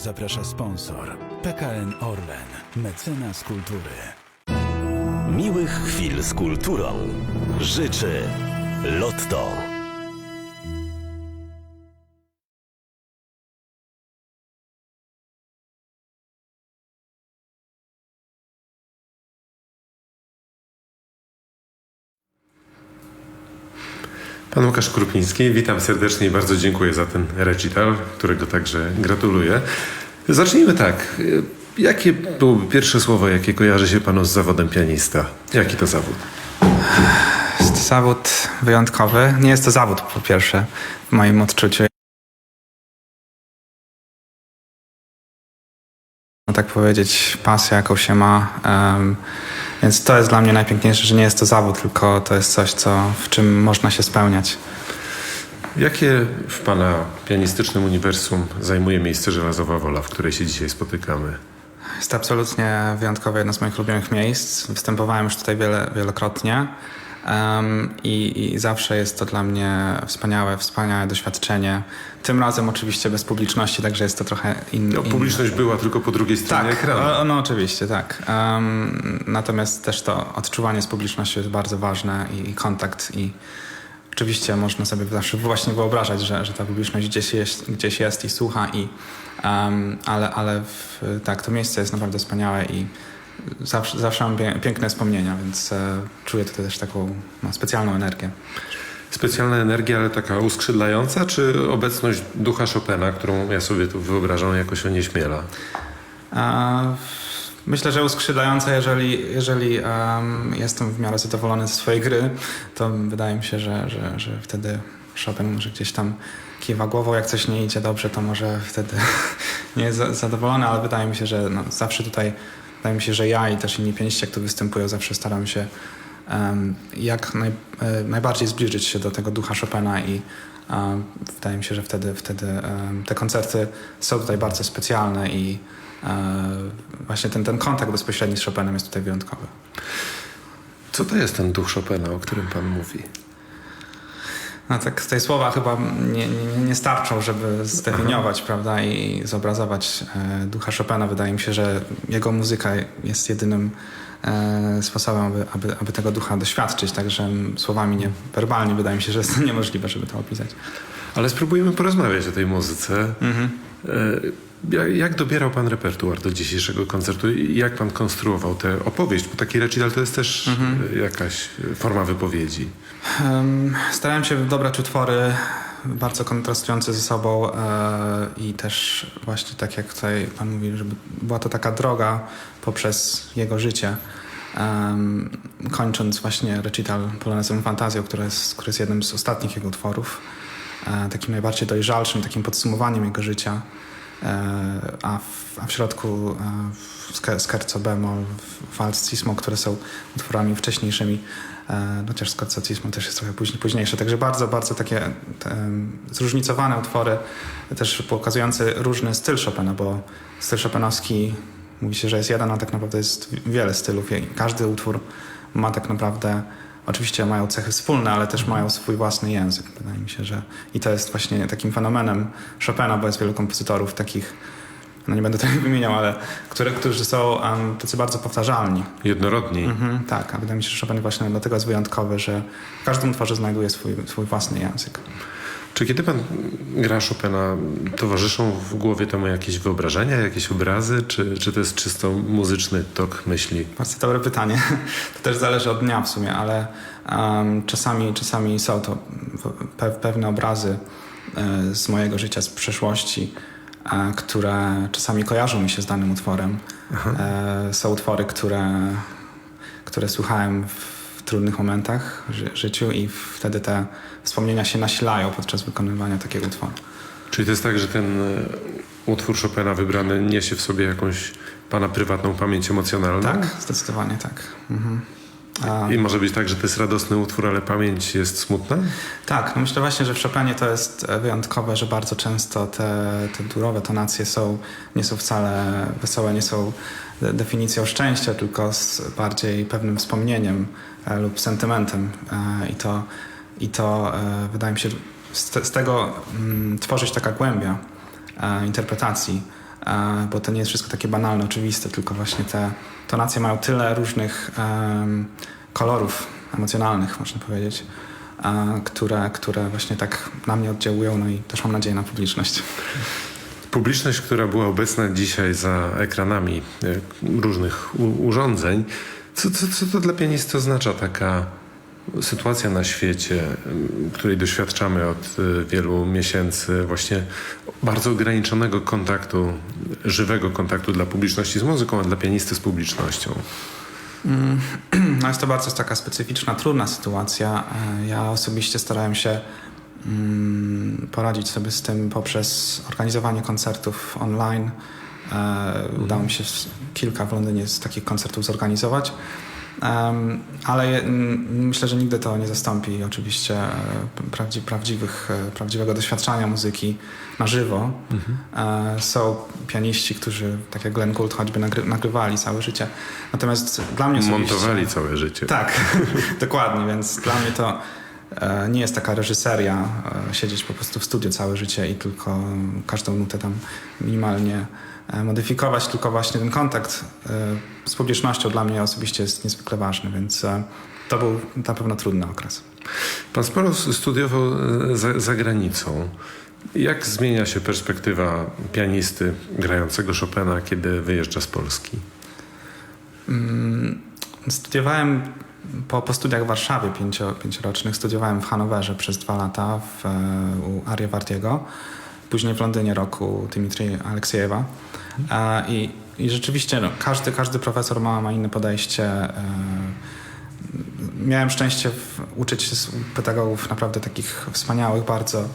zaprasza sponsor PKN Orlen, mecenas kultury. Miłych chwil z kulturą życzy Lotto. Pan Łukasz Krupiński, witam serdecznie i bardzo dziękuję za ten recital, którego także gratuluję. Zacznijmy tak. Jakie byłoby pierwsze słowo, jakie kojarzy się panu z zawodem pianista? Jaki to zawód? Jest to zawód wyjątkowy. Nie jest to zawód, po pierwsze, w moim odczuciu. Tak powiedzieć, pasja, jaką się ma. Więc to jest dla mnie najpiękniejsze, że nie jest to zawód, tylko to jest coś, w czym można się spełniać. Jakie w pana pianistycznym uniwersum zajmuje miejsce Żelazowa Wola, w której się dzisiaj spotykamy? Jest to absolutnie wyjątkowe, jedno z moich ulubionych miejsc. Występowałem już tutaj wielokrotnie i zawsze jest to dla mnie wspaniałe doświadczenie. Tym razem oczywiście bez publiczności, także jest to trochę inne. Publiczność była tylko po drugiej stronie ekranu. No oczywiście, tak. Natomiast też to odczuwanie z publicznością jest bardzo ważne i kontakt i oczywiście można sobie zawsze właśnie wyobrażać, że ta publiczność gdzieś jest i słucha, ale tak, to miejsce jest naprawdę wspaniałe i zawsze mam piękne wspomnienia, więc czuję tutaj też taką specjalną energię. Specjalna energia, ale taka uskrzydlająca, czy obecność ducha Chopina, którą ja sobie tu wyobrażam, jakoś onieśmiela? Myślę, że uskrzydlające, jeżeli jestem w miarę zadowolony ze swojej gry, to wydaje mi się, że wtedy Chopin może gdzieś tam kiwa głową, jak coś nie idzie dobrze, to może wtedy nie jest zadowolony, ale wydaje mi się, że zawsze tutaj, wydaje mi się, że ja i też inni pianiści, jak tu występują, zawsze staram się najbardziej zbliżyć się do tego ducha Chopina i wydaje mi się, że wtedy te koncerty są tutaj bardzo specjalne i właśnie ten kontakt bezpośredni z Chopinem jest tutaj wyjątkowy. Co to jest ten duch Chopina, o którym pan mówi? No tak, te słowa chyba nie starczą, żeby zdefiniować, prawda, i zobrazować ducha Chopina. Wydaje mi się, że jego muzyka jest jedynym sposobem, aby tego ducha doświadczyć, także słowami werbalnie wydaje mi się, że jest to niemożliwe, żeby to opisać. Ale spróbujemy porozmawiać o tej muzyce. Jak dobierał pan repertuar do dzisiejszego koncertu? Jak pan konstruował tę opowieść? Bo taki recital to jest też jakaś forma wypowiedzi. Starałem się dobrać utwory bardzo kontrastujące ze sobą i też właśnie tak jak tutaj pan mówi, żeby była to taka droga poprzez jego życie. Kończąc właśnie recital Polonezem Fantazją, który jest jednym z ostatnich jego utworów, takim najbardziej dojrzalszym, takim podsumowaniem jego życia, a w środku Scherzo bemol, Waltz Cismo, które są utworami wcześniejszymi, chociaż Scherzo Cismo też jest trochę późniejsze, także bardzo, bardzo takie zróżnicowane utwory, też pokazujące różny styl Chopina, bo styl chopinowski mówi się, że jest jeden, a tak naprawdę jest wiele stylów i każdy utwór ma tak naprawdę, oczywiście mają cechy wspólne, ale też mają swój własny język. Wydaje mi się, że i to jest właśnie takim fenomenem Chopina, bo jest wielu kompozytorów takich, nie będę tutaj wymieniał, ale którzy są tacy bardzo powtarzalni. Jednorodni. Tak, a wydaje mi się, że Chopin właśnie dlatego jest wyjątkowy, że w każdym utworze znajduje swój własny język. Czy kiedy pan gra Chopina, towarzyszą w głowie temu jakieś wyobrażenia, jakieś obrazy, czy to jest czysto muzyczny tok myśli? Bardzo dobre pytanie. To też zależy od dnia w sumie, ale czasami są to pewne obrazy z mojego życia, z przeszłości, które czasami kojarzą mi się z danym utworem. Są utwory, które słuchałem w trudnych momentach w życiu i wtedy te wspomnienia się nasilają podczas wykonywania takiego utworu. Czyli to jest tak, że ten utwór Chopina wybrany niesie w sobie jakąś pana prywatną pamięć emocjonalną? Tak, zdecydowanie tak. I może być tak, że to jest radosny utwór, ale pamięć jest smutna? Tak, myślę właśnie, że w Chopinie to jest wyjątkowe, że bardzo często te durowe tonacje nie są wcale wesołe, nie są definicją szczęścia, tylko z bardziej pewnym wspomnieniem lub sentymentem. I to wydaje mi się, z tego tworzyć taka głębia interpretacji bo to nie jest wszystko takie banalne, oczywiste, tylko właśnie te tonacje mają tyle różnych kolorów emocjonalnych, można powiedzieć, które właśnie tak na mnie oddziałują, no i też mam nadzieję na publiczność. Publiczność, która była obecna dzisiaj za ekranami różnych urządzeń, co to dla pianisty oznacza taka sytuacja na świecie, której doświadczamy od wielu miesięcy, właśnie bardzo ograniczonego kontaktu, żywego kontaktu dla publiczności z muzyką, a dla pianisty z publicznością? No jest to bardzo taka specyficzna, trudna sytuacja. Ja osobiście starałem się poradzić sobie z tym poprzez organizowanie koncertów online. Udało mi się kilka w Londynie z takich koncertów zorganizować. Ale myślę, że nigdy to nie zastąpi oczywiście prawdziwego doświadczenia muzyki na żywo. Są pianiści, którzy, tak jak Glenn Gould, choćby nagrywali całe życie. Natomiast dla mnie osobiście... Montowali całe życie. Tak, dokładnie, więc dla mnie to nie jest taka reżyseria, siedzieć po prostu w studiu całe życie i tylko każdą nutę tam minimalnie modyfikować, tylko właśnie ten kontakt z publicznością dla mnie osobiście jest niezwykle ważny, więc to był na pewno trudny okres. Pan sporo studiował za granicą. Jak zmienia się perspektywa pianisty grającego Chopina, kiedy wyjeżdża z Polski? Studiowałem po studiach w Warszawie pięciorocznych, studiowałem w Hanowerze przez 2 lata u Ariewardiego, później w Londynie roku Dmitrija Aleksiejewa. I rzeczywiście no, każdy profesor ma inne podejście. Miałem szczęście uczyć się z pedagogów naprawdę takich wspaniałych, bardzo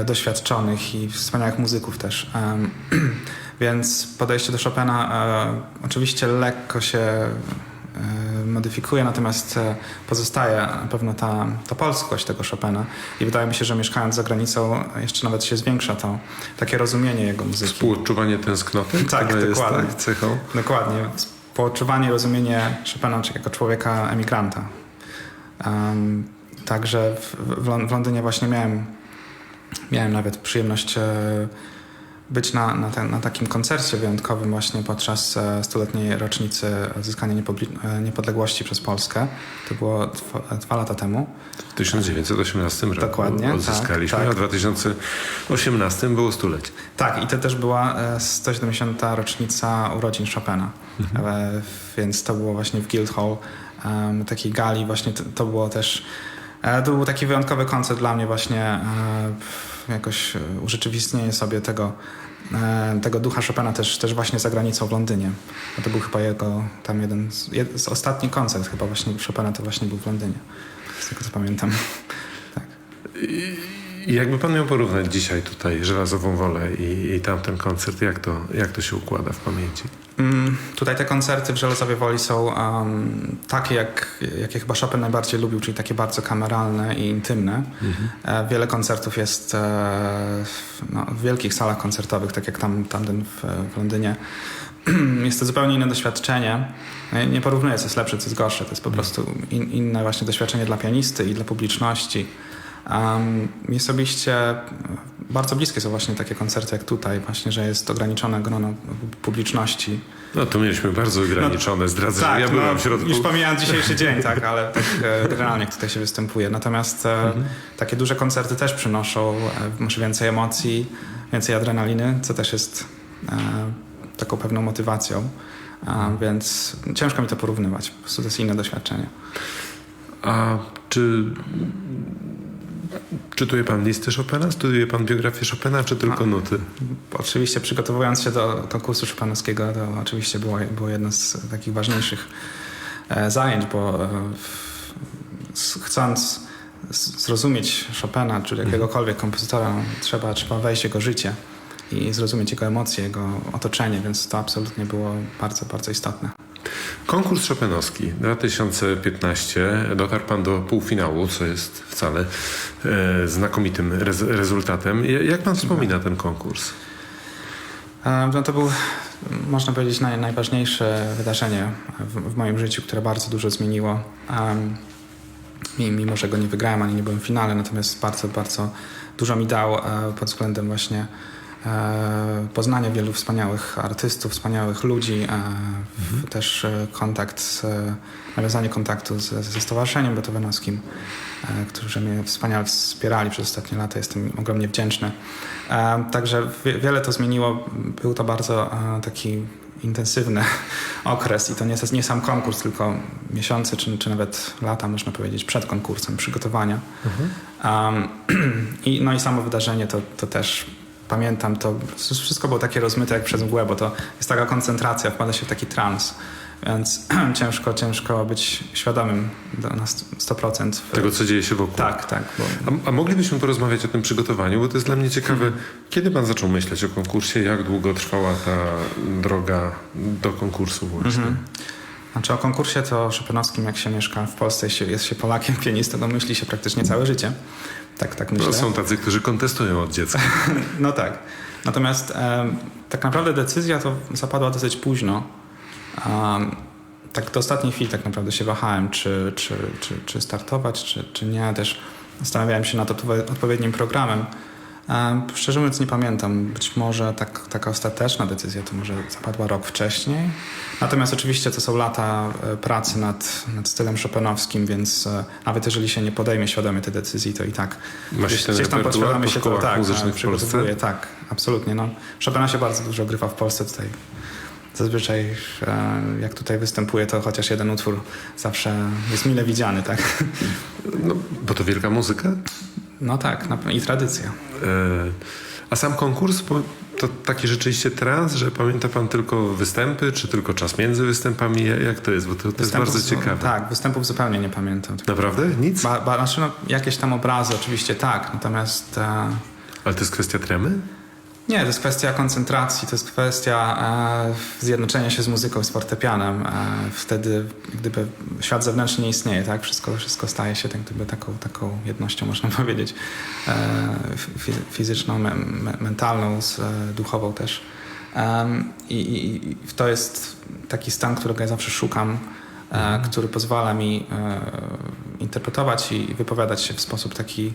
doświadczonych i wspaniałych muzyków też. Więc podejście do Chopina oczywiście lekko się modyfikuje, natomiast pozostaje na pewno ta polskość tego Chopina i wydaje mi się, że mieszkając za granicą jeszcze nawet się zwiększa to takie rozumienie jego muzyki. Współodczuwanie tęsknoty? Tak, która dokładnie. jest cechą? Dokładnie. Współodczuwanie, rozumienie Chopina jako człowieka emigranta. Także w Londynie właśnie miałem nawet przyjemność być na takim koncercie wyjątkowym właśnie podczas 100-letniej rocznicy odzyskania niepodległości przez Polskę. To było 2 lata temu. W 1918 roku Dokładnie, odzyskaliśmy, tak. a w 2018 było 100-lecie. Tak, i to też była 170. rocznica urodzin Chopina. Więc to było właśnie w Guildhall, takiej gali. Właśnie to było też... To był taki wyjątkowy koncert dla mnie właśnie, jakoś urzeczywistnienie sobie tego ducha Chopina też właśnie za granicą w Londynie. Bo to był chyba jego tam jeden z ostatni koncert chyba właśnie Chopina to właśnie był w Londynie. Z tego co pamiętam. Tak. I jakby pan miał porównać dzisiaj tutaj Żelazową Wolę i tamten koncert, jak to się układa w pamięci? Tutaj te koncerty w Żelazowej Woli są takie, jakie chyba Chopin najbardziej lubił, czyli takie bardzo kameralne i intymne. Wiele koncertów jest w wielkich salach koncertowych, tak jak tamten w Londynie. Jest to zupełnie inne doświadczenie. Nie porównuję, co jest lepsze, co jest gorsze. To jest po prostu inne właśnie doświadczenie dla pianisty i dla publiczności. Mi osobiście bardzo bliskie są właśnie takie koncerty jak tutaj, właśnie, że jest ograniczone grono publiczności. No to mieliśmy bardzo ograniczone, zdradzę, tak, że ja byłem w środku. Już pomijając dzisiejszy dzień, tak, ale tak generalnie jak tutaj się występuje. Natomiast takie duże koncerty też przynoszą może więcej emocji, więcej adrenaliny, co też jest taką pewną motywacją. Więc ciężko mi to porównywać. Po prostu to jest inne doświadczenie. A czy czytuje pan listy Chopina? Studiuje pan biografię Chopina, czy tylko nuty? Oczywiście przygotowując się do konkursu chopinowskiego, to oczywiście było jedno z takich ważniejszych zajęć, bo chcąc zrozumieć Chopina, czy jakiegokolwiek kompozytora, trzeba wejść w jego życie i zrozumieć jego emocje, jego otoczenie, więc to absolutnie było bardzo, bardzo istotne. Konkurs chopinowski 2015. Dotarł pan do półfinału, co jest wcale znakomitym rezultatem. Jak pan wspomina ten konkurs? No to był, można powiedzieć, najważniejsze wydarzenie w moim życiu, które bardzo dużo zmieniło. Mimo że go nie wygrałem, ani nie byłem w finale, natomiast bardzo, bardzo dużo mi dał pod względem właśnie poznanie wielu wspaniałych artystów, wspaniałych ludzi, też nawiązanie kontaktu ze Stowarzyszeniem Beethovenowskim, którzy mnie wspaniale wspierali przez ostatnie lata. Jestem ogromnie wdzięczny. Także wiele to zmieniło. Był to bardzo taki intensywny okres i to nie sam konkurs, tylko miesiące czy nawet lata, można powiedzieć, przed konkursem, przygotowania. I samo wydarzenie to też pamiętam, to wszystko było takie rozmyte jak przez mgłę, bo to jest taka koncentracja, wpada się w taki trans, więc ciężko być świadomym na 100%. Tego, co dzieje się wokół. Tak. A moglibyśmy porozmawiać o tym przygotowaniu, bo to jest dla mnie ciekawe. Kiedy pan zaczął myśleć o konkursie? Jak długo trwała ta droga do konkursu właśnie? Znaczy o konkursie to Chopinowskim, jak się mieszka w Polsce, jest się Polakiem, pianistą, to myśli się praktycznie całe życie. Tak myślę. No, są tacy, którzy kontestują od dziecka. No tak. Natomiast tak naprawdę decyzja to zapadła dosyć późno. Tak do ostatniej chwili tak naprawdę się wahałem, czy startować, czy nie. Też zastanawiałem się nad odpowiednim programem. Szczerze mówiąc nie pamiętam. Być może taka ostateczna decyzja to może zapadła rok wcześniej. Natomiast oczywiście to są lata pracy nad stylem chopinowskim, więc nawet jeżeli się nie podejmie świadomie tej decyzji, to i tak gdzieś tam podświadomie się to muzycznych w Polsce? Tak, absolutnie. No. Chopina się bardzo dużo grywa w Polsce tutaj. Zazwyczaj jak tutaj występuje, to chociaż jeden utwór zawsze jest mile widziany, tak? No, bo to wielka muzyka? No tak, i tradycja. A sam konkurs to taki rzeczywiście trans, że pamięta pan tylko występy, czy tylko czas między występami? Jak to jest? Bo to jest bardzo ciekawe. Tak, występów zupełnie nie pamiętam. Naprawdę? Nic? Znaczy jakieś tam obrazy oczywiście tak, natomiast... Ale to jest kwestia tremy? Nie, to jest kwestia koncentracji, to jest kwestia zjednoczenia się z muzyką, z fortepianem. Wtedy gdyby świat zewnętrzny nie istnieje, tak? Wszystko staje się tak gdyby taką jednością, można powiedzieć, fizyczną, mentalną, duchową też. I to jest taki stan, którego ja zawsze szukam, który pozwala mi interpretować i wypowiadać się w sposób taki,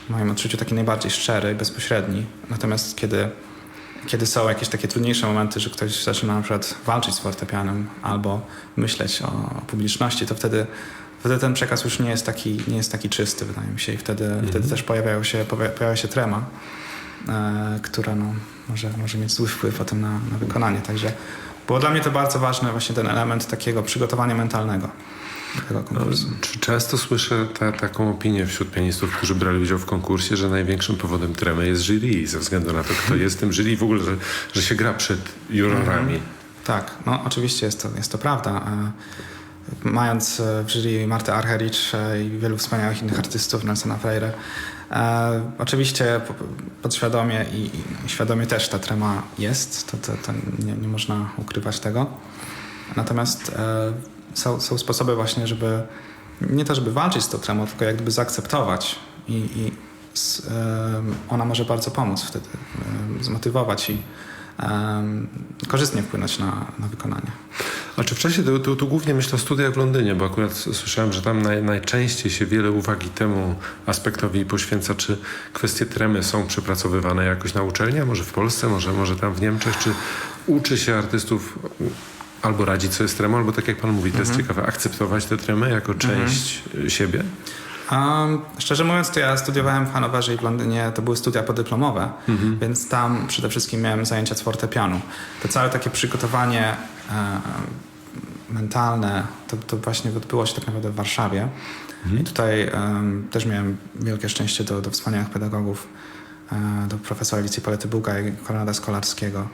w moim odczuciu, taki najbardziej szczery, bezpośredni. Natomiast kiedy są jakieś takie trudniejsze momenty, że ktoś zaczyna na przykład walczyć z fortepianem albo myśleć o publiczności, to wtedy ten przekaz już nie jest taki czysty, wydaje mi się. I wtedy też pojawia się trema, która może mieć zły wpływ potem na wykonanie. Także było dla mnie to bardzo ważne, właśnie ten element takiego przygotowania mentalnego. Czy często słyszę taką opinię wśród pianistów, którzy brali udział w konkursie, że największym powodem tremy jest jury, ze względu na to, kto jest w tym jury i w ogóle, że się gra przed jurorami? Tak, no oczywiście jest to prawda. Mając w jury Martę Argerich i wielu wspaniałych innych artystów, Nelsona Freire, oczywiście podświadomie i świadomie też ta trema jest, to nie można ukrywać tego. Natomiast są sposoby właśnie, żeby nie to, żeby walczyć z tą tremą, tylko jak gdyby zaakceptować i ona może bardzo pomóc wtedy, zmotywować i korzystnie wpłynąć na wykonanie. A czy w czasie, tu głównie myślę o studiach w Londynie, bo akurat słyszałem, że tam najczęściej się wiele uwagi temu aspektowi poświęca, czy kwestie tremy są przepracowywane jakoś na uczelni, a może w Polsce, może tam w Niemczech, czy uczy się artystów albo radzić sobie z tremą, albo tak jak pan mówi, to jest ciekawe, akceptować tę tremę jako część siebie? Szczerze mówiąc, to ja studiowałem w Hanowerze i w Londynie, to były studia podyplomowe, więc tam przede wszystkim miałem zajęcia z fortepianu. To całe takie przygotowanie mentalne, to właśnie odbyło się tak naprawdę w Warszawie. I tutaj też miałem wielkie szczęście do wspaniałych pedagogów, do profesora Alicji Polety-Buga i Konrada Skolarskiego,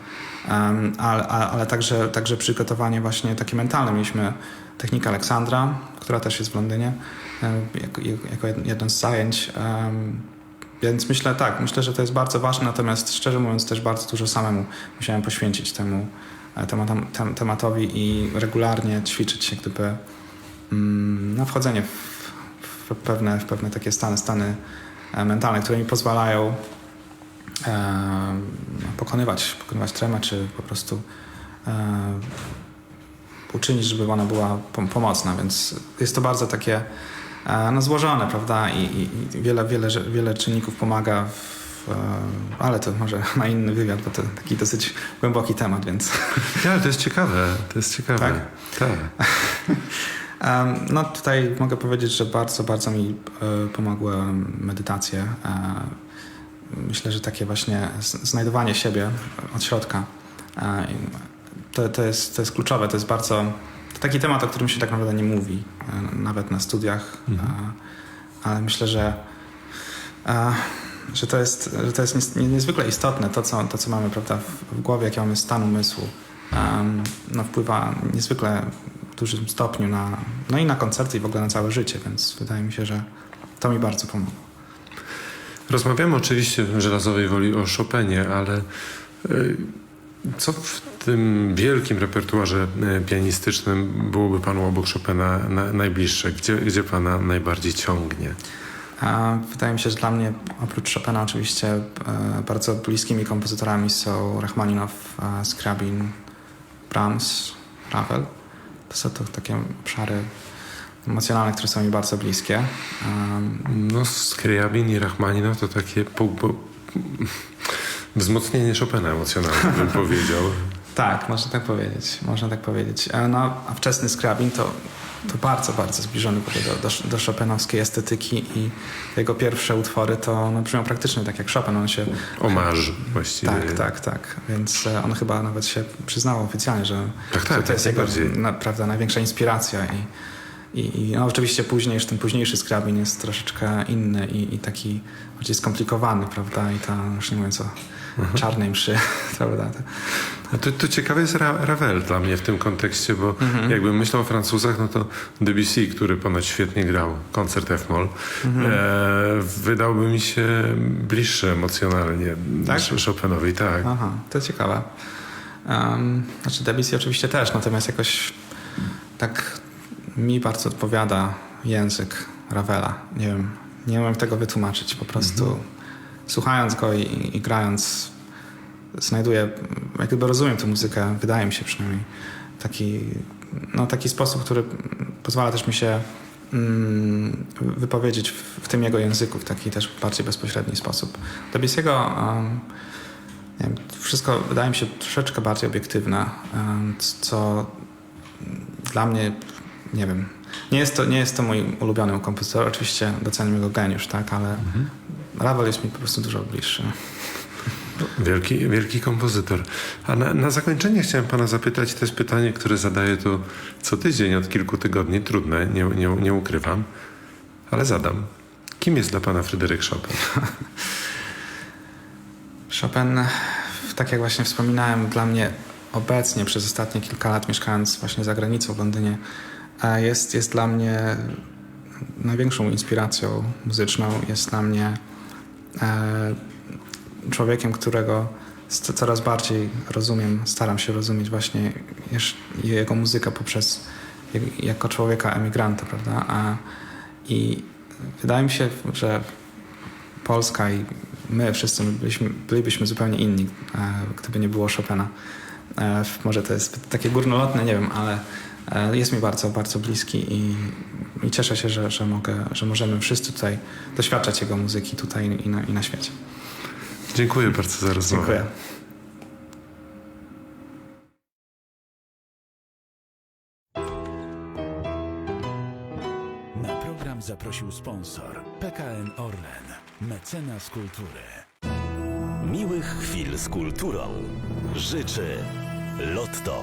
ale także przygotowanie właśnie takie mentalne. Mieliśmy technikę Aleksandra, która też jest w Londynie, jako jedno z zajęć. Więc myślę, że to jest bardzo ważne, natomiast szczerze mówiąc też bardzo dużo samemu musiałem poświęcić temu tematowi i regularnie ćwiczyć się, gdyby wchodzenie w pewne takie stany mentalne, które mi pozwalają pokonywać tremę, czy po prostu uczynić, żeby ona była pomocna, więc jest to bardzo takie złożone, prawda, i wiele czynników pomaga ale to może na inny wywiad, bo to taki dosyć głęboki temat, więc... Ja, ale to jest ciekawe, Tak? Tak. No tutaj mogę powiedzieć, że bardzo, bardzo mi pomogły medytacje. Myślę, że takie właśnie znajdowanie siebie od środka to jest kluczowe, to jest bardzo... To taki temat, o którym się tak naprawdę nie mówi, nawet na studiach, ale myślę, że to jest niezwykle istotne, to co mamy, prawda, w głowie, jaki mamy stan umysłu, wpływa niezwykle w dużym stopniu i na koncerty i w ogóle na całe życie, więc wydaje mi się, że to mi bardzo pomogło. Rozmawiamy oczywiście w Żelazowej Woli o Chopinie, ale co w tym wielkim repertuarze pianistycznym byłoby panu obok Chopina najbliższe? Gdzie pana najbardziej ciągnie? Wydaje mi się, że dla mnie oprócz Chopina oczywiście bardzo bliskimi kompozytorami są Rachmaninow, Scriabin, Brahms, Ravel. To są to takie obszary emocjonalne, które są mi bardzo bliskie. No, Scriabin i Rachmaninow to takie wzmocnienie Chopina emocjonalne, bym powiedział. Tak, można tak powiedzieć. No, a wczesny Scriabin to bardzo, bardzo zbliżony do chopinowskiej estetyki i jego pierwsze utwory to brzmią praktycznie tak jak Chopin. On się... Omarz właściwie. Tak. Więc on chyba nawet się przyznał oficjalnie, że to jest jego prawda, największa inspiracja i no, oczywiście ten późniejszy Scriabin jest troszeczkę inny i taki bardziej skomplikowany, prawda, i ta, już nie mówiąc o czarnej mszy, prawda. A to ciekawe jest Ravel dla mnie w tym kontekście, bo jakbym myślał o Francuzach, no to Debussy, który ponoć świetnie grał koncert F-moll, wydałby mi się bliższy emocjonalnie niż Chopinowi, tak. Aha, to ciekawe. Znaczy Debussy oczywiście też, natomiast jakoś tak mi bardzo odpowiada język Ravela. Nie umiem tego wytłumaczyć. Po prostu słuchając go i grając znajduję, jak gdyby rozumiem tę muzykę, wydaje mi się przynajmniej, taki sposób, który pozwala też mi się wypowiedzieć w tym jego języku, w taki też bardziej bezpośredni sposób. Debussy'ego wszystko wydaje mi się troszeczkę bardziej obiektywne, co dla mnie, nie wiem, nie jest to mój ulubiony kompozytor, oczywiście doceniam jego geniusz, tak, ale Ravel jest mi po prostu dużo bliższy. Wielki kompozytor. A na zakończenie chciałem pana zapytać, to jest pytanie, które zadaję tu co tydzień od kilku tygodni, trudne, nie ukrywam, ale zadam. Kim jest dla pana Fryderyk Chopin? Chopin, tak jak właśnie wspominałem, dla mnie obecnie przez ostatnie kilka lat mieszkając właśnie za granicą w Londynie jest dla mnie największą inspiracją muzyczną. Jest dla mnie człowiekiem, którego coraz bardziej rozumiem, staram się rozumieć właśnie jego muzykę poprzez jako człowieka emigranta, prawda? I wydaje mi się, że Polska i my wszyscy bylibyśmy zupełnie inni, gdyby nie było Chopina. Może to jest takie górnolotne, nie wiem, ale jest mi bardzo, bardzo bliski i cieszę się, że możemy wszyscy tutaj doświadczać jego muzyki tutaj i na świecie. Dziękuję bardzo za rozmowę. Dziękuję. Na program zaprosił sponsor PKN Orlen, mecenas kultury. Miłych chwil z kulturą życzy Lotto.